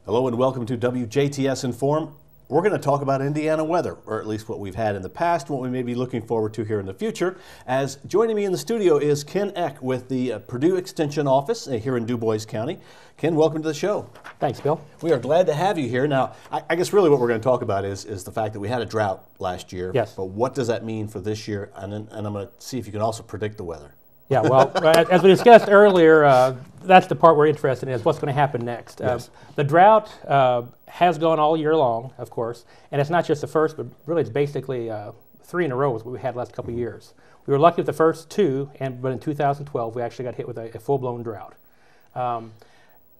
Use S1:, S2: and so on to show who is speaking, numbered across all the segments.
S1: Hello and welcome to WJTS In.Form. We're going to talk about Indiana weather, or at least what we've had in the past, what we may be looking forward to here in the future. As joining me in the studio is Ken Eck with the Purdue Extension Office here in DuBois County. Ken, welcome to the show.
S2: Thanks, Bill.
S1: We are glad to have you here. Now, I guess really what we're going to talk about is the fact that we had a drought last year.
S2: Yes.
S1: But what does that mean for this year? And I'm going to see if you can also predict the weather.
S2: Yeah, well, as we discussed earlier, that's the part we're interested in, is what's going to happen next.
S1: Yes.
S2: The drought has gone all year long, of course, and it's not just the first, but really it's basically 3 in a row is what we had the last couple of years. We were lucky with the first 2, but in 2012 we actually got hit with a full-blown drought. And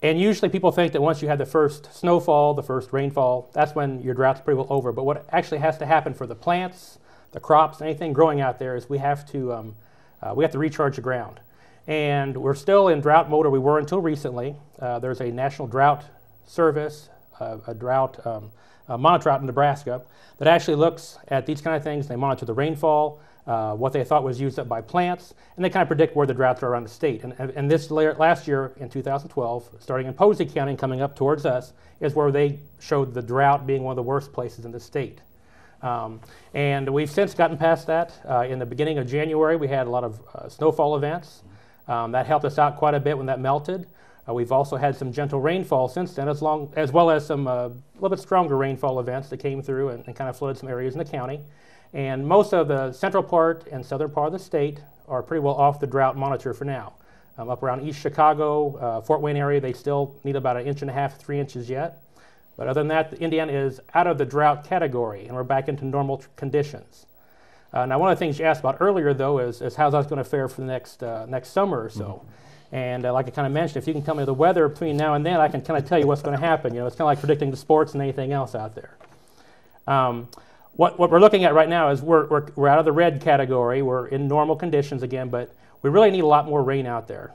S2: usually people think that once you have the first snowfall, the first rainfall, that's when your drought's pretty well over. But what actually has to happen for the plants, the crops, anything growing out there is we have to recharge the ground. And we're still in drought mode, or we were until recently. There's a National Drought Service, a drought monitor out in Nebraska that actually looks at these kind of things. They monitor the rainfall, what they thought was used up by plants, and they kind of predict where the droughts are around the state. And this last year, in 2012, starting in Posey County and coming up towards us, is where they showed the drought being one of the worst places in the state. And we've since gotten past that. In the beginning of January, we had a lot of snowfall events. That helped us out quite a bit when that melted. We've also had some gentle rainfall since then, as well as some little bit stronger rainfall events that came through and kind of flooded some areas in the county. And most of the central part and southern part of the state are pretty well off the drought monitor for now. Up around East Chicago, Fort Wayne area, they still need about 1.5 inches, 3 inches yet. But other than that, Indiana is out of the drought category, and we're back into normal conditions. Now, one of the things you asked about earlier, though, is how's that going to fare for the next summer or so. Mm-hmm. And like I kind of mentioned, if you can tell me the weather between now and then, I can kind of tell you what's going to happen. You know, it's kind of like predicting the sports and anything else out there. What we're looking at right now is we're out of the red category. We're in normal conditions again, but we really need a lot more rain out there.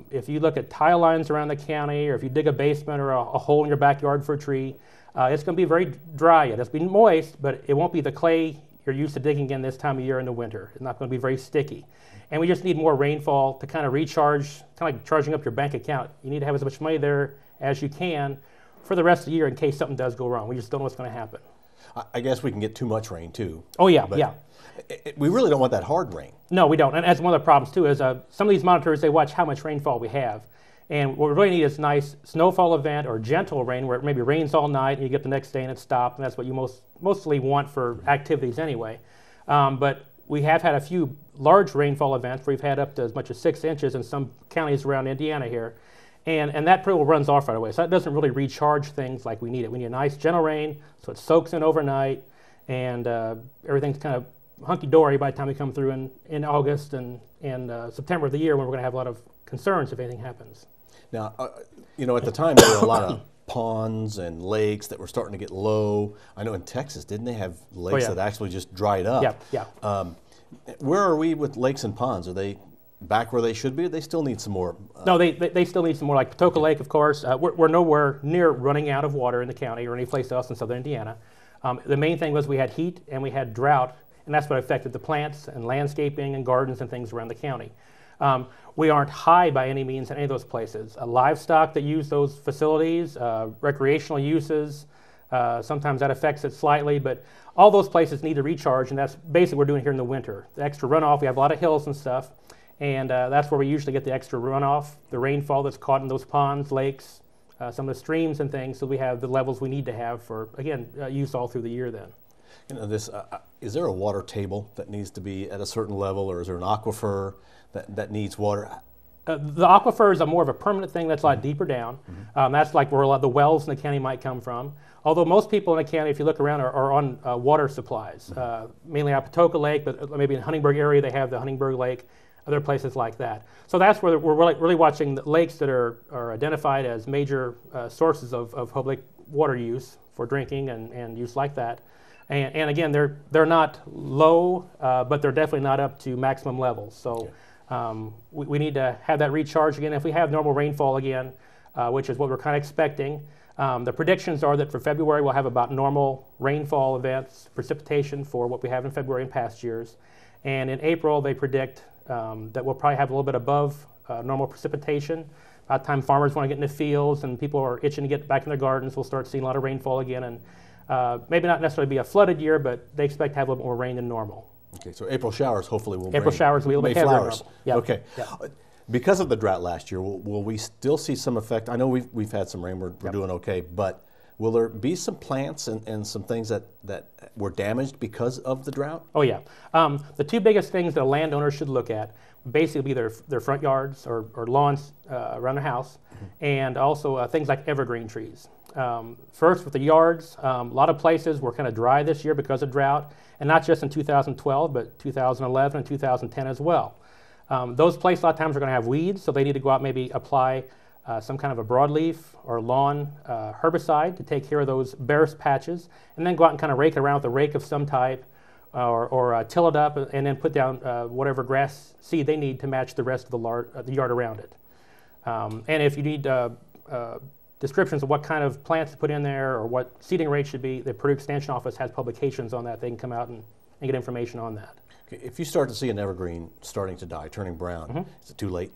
S2: If you look at tile lines around the county, or if you dig a basement or a hole in your backyard for a tree, it's going to be very dry yet. It's going to be moist, but it won't be the clay you're used to digging in this time of year in the winter. It's not going to be very sticky. And we just need more rainfall to kind of recharge, kind of like charging up your bank account. You need to have as much money there as you can for the rest of the year in case something does go wrong. We just don't know what's going to happen.
S1: I guess we can get too much rain, too.
S2: Oh, yeah, yeah.
S1: We really don't want that hard rain.
S2: No, we don't. And that's one of the problems, too, is some of these monitors, they watch how much rainfall we have. And what we really need is nice snowfall event or gentle rain where it maybe rains all night and you get the next day and it stopped. And that's what you mostly want for activities anyway. But we have had a few large rainfall events where we've had up to as much as 6 inches in some counties around Indiana here. And that pretty well runs off right away. So that doesn't really recharge things like we need it. We need a nice gentle rain so it soaks in overnight and everything's kind of hunky-dory by the time we come through in August and September of the year when we're going to have a lot of concerns if anything happens.
S1: Now, at the time there were a lot of ponds and lakes that were starting to get low. I know in Texas, didn't they have lakes that actually just dried up?
S2: Yeah.
S1: Where are we with lakes and ponds? Are they back where they should be? Or they still need some more?
S2: No, they still need some more. Like Patoka Lake, of course. We're nowhere near running out of water in the county or any place else in southern Indiana. The main thing was we had heat and we had drought, and that's what affected the plants and landscaping and gardens and things around the county. We aren't high by any means in any of those places. Livestock that use those facilities, recreational uses, sometimes that affects it slightly, but all those places need to recharge, and that's basically what we're doing here in the winter. The extra runoff, we have a lot of hills and stuff, and that's where we usually get the extra runoff, the rainfall that's caught in those ponds, lakes, some of the streams and things, so we have the levels we need to have for, again, use all through the year then.
S1: Is there a water table that needs to be at a certain level, or is there an aquifer that needs water?
S2: The aquifer is more of a permanent thing that's a lot deeper down. Mm-hmm. That's like where a lot of the wells in the county might come from. Although most people in the county, if you look around, are on water supplies, mainly at Patoka Lake, but maybe in Huntingburg area they have the Huntingburg Lake, other places like that. So that's where we're really watching the lakes that are identified as major sources of public water use for drinking and use like that. And again, they're not low, but they're definitely not up to maximum levels. So we need to have that recharge again. If we have normal rainfall again, which is what we're kind of expecting, the predictions are that for February we'll have about normal rainfall events, precipitation for what we have in February in past years. And in April they predict that we'll probably have a little bit above normal precipitation, By the time farmers want to get in the fields and people are itching to get back in their gardens, we'll start seeing a lot of rainfall again, and maybe not necessarily be a flooded year, but they expect to have a little more rain than normal.
S1: Okay, so April showers hopefully will
S2: April showers will be a little bit heavier than normal. Yep.
S1: Okay.
S2: Yep.
S1: Because of the drought last year, will we still see some effect? I know we've had some rain, we're doing okay, but will there be some plants and some things that were damaged because of the drought?
S2: Oh yeah. The two biggest things that a landowner should look at basically be their front yards or lawns around their house, and also things like evergreen trees. First, with the yards, a lot of places were kind of dry this year because of drought, and not just in 2012, but 2011 and 2010 as well. Those places a lot of times are going to have weeds, so they need to go out and maybe apply some kind of a broadleaf or lawn herbicide to take care of those bare patches, and then go out and kind of rake it around with a rake of some type, or till it up and then put down whatever grass seed they need to match the rest of the yard around it. And if you need descriptions of what kind of plants to put in there or what seeding rate should be, the Purdue Extension Office has publications on that. They can come out and get information on that.
S1: Okay. If you start to see an evergreen starting to die, turning brown, is it too late?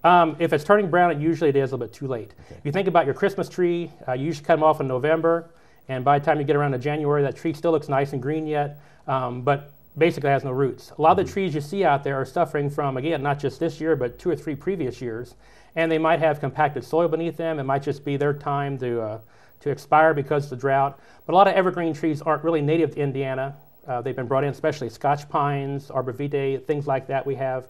S2: If it's turning brown, usually it is a little bit too late.
S1: Okay.
S2: If you think about your Christmas tree, you usually cut them off in November, and by the time you get around to January, that tree still looks nice and green yet, but basically has no roots. A lot of the trees you see out there are suffering from, again, not just this year, but 2 or 3 previous years, and they might have compacted soil beneath them. It might just be their time to expire because of the drought. But a lot of evergreen trees aren't really native to Indiana. They've been brought in, especially Scotch pines, arborvitae, things like that we have.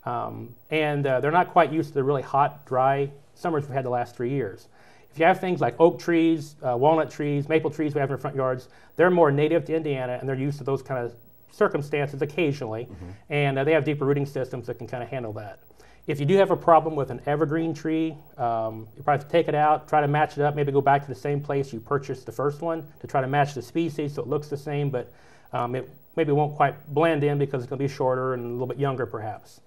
S2: And they're not quite used to the really hot, dry summers we've had the last 3 years. If you have things like oak trees, walnut trees, maple trees we have in our front yards, they're more native to Indiana, and they're used to those kind of circumstances occasionally, and they have deeper rooting systems that can kind of handle that. If you do have a problem with an evergreen tree, you probably have to take it out, try to match it up, maybe go back to the same place you purchased the first one to try to match the species so it looks the same, but it maybe won't quite blend in because it's going to be shorter and a little bit younger perhaps.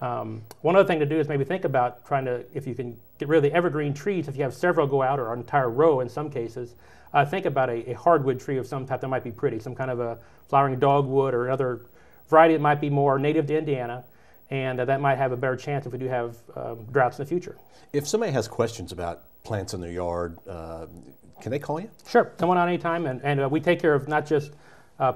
S2: One other thing to do is maybe think about trying to, if you can get rid of the evergreen trees, if you have several go out or an entire row in some cases, think about a hardwood tree of some type that might be pretty, some kind of a flowering dogwood or another variety that might be more native to Indiana, and that might have a better chance if we do have droughts in the future.
S1: If somebody has questions about plants in their yard, can they call you?
S2: Sure, come on out anytime, and we take care of not just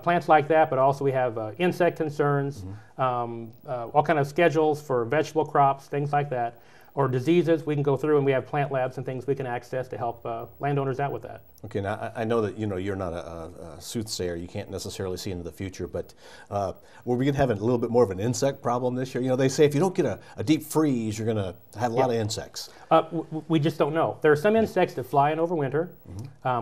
S2: plants like that, but also we have insect concerns, all kind of schedules for vegetable crops, things like that, or diseases. We can go through, and we have plant labs and things we can access to help landowners out with that.
S1: Okay, now I know that you're not a soothsayer. You can't necessarily see into the future, but we're going to have a little bit more of an insect problem this year. They say if you don't get a deep freeze, you're going to have a lot of insects.
S2: We just don't know. There are some insects that fly in over winter.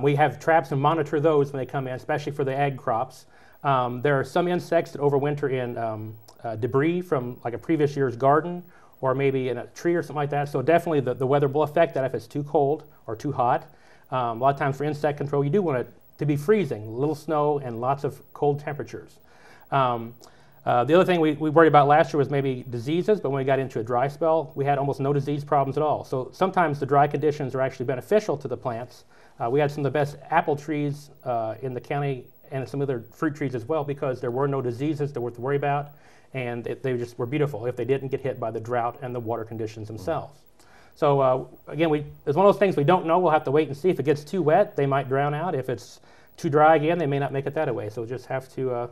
S2: We have traps and monitor those when they come in, especially for the ag crops. There are some insects that overwinter in debris from like a previous year's garden, or maybe in a tree or something like that. So definitely the weather will affect that if it's too cold or too hot. A lot of times for insect control, you do want it to be freezing, little snow and lots of cold temperatures. The other thing we worried about last year was maybe diseases, but when we got into a dry spell, we had almost no disease problems at all. So sometimes the dry conditions are actually beneficial to the plants. We had some of the best apple trees in the county and some other fruit trees as well because there were no diseases that were to worry about, and they just were beautiful if they didn't get hit by the drought and the water conditions themselves. So again, it's one of those things we don't know. We'll have to wait and see. If it gets too wet, they might drown out. If it's too dry again, they may not make it that way. So we'll just have to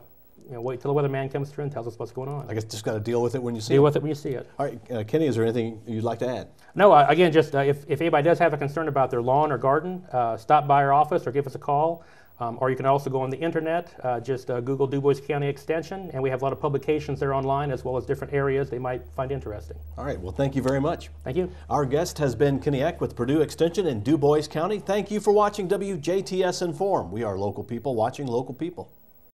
S2: wait till the weatherman comes through and tells us what's going on.
S1: I guess just got to deal with it when you see it.
S2: Deal with it when you see it.
S1: All right, Kenny, is there anything you'd like to add?
S2: No, again, just if anybody does have a concern about their lawn or garden, stop by our office or give us a call. Or you can also go on the internet, just Google DuBois County Extension, and we have a lot of publications there online as well as different areas they might find interesting.
S1: All right, well, thank you very much.
S2: Thank you.
S1: Our guest has been Kenny Eck with Purdue Extension in DuBois County. Thank you for watching WJTS In.Form. We are local people watching local people.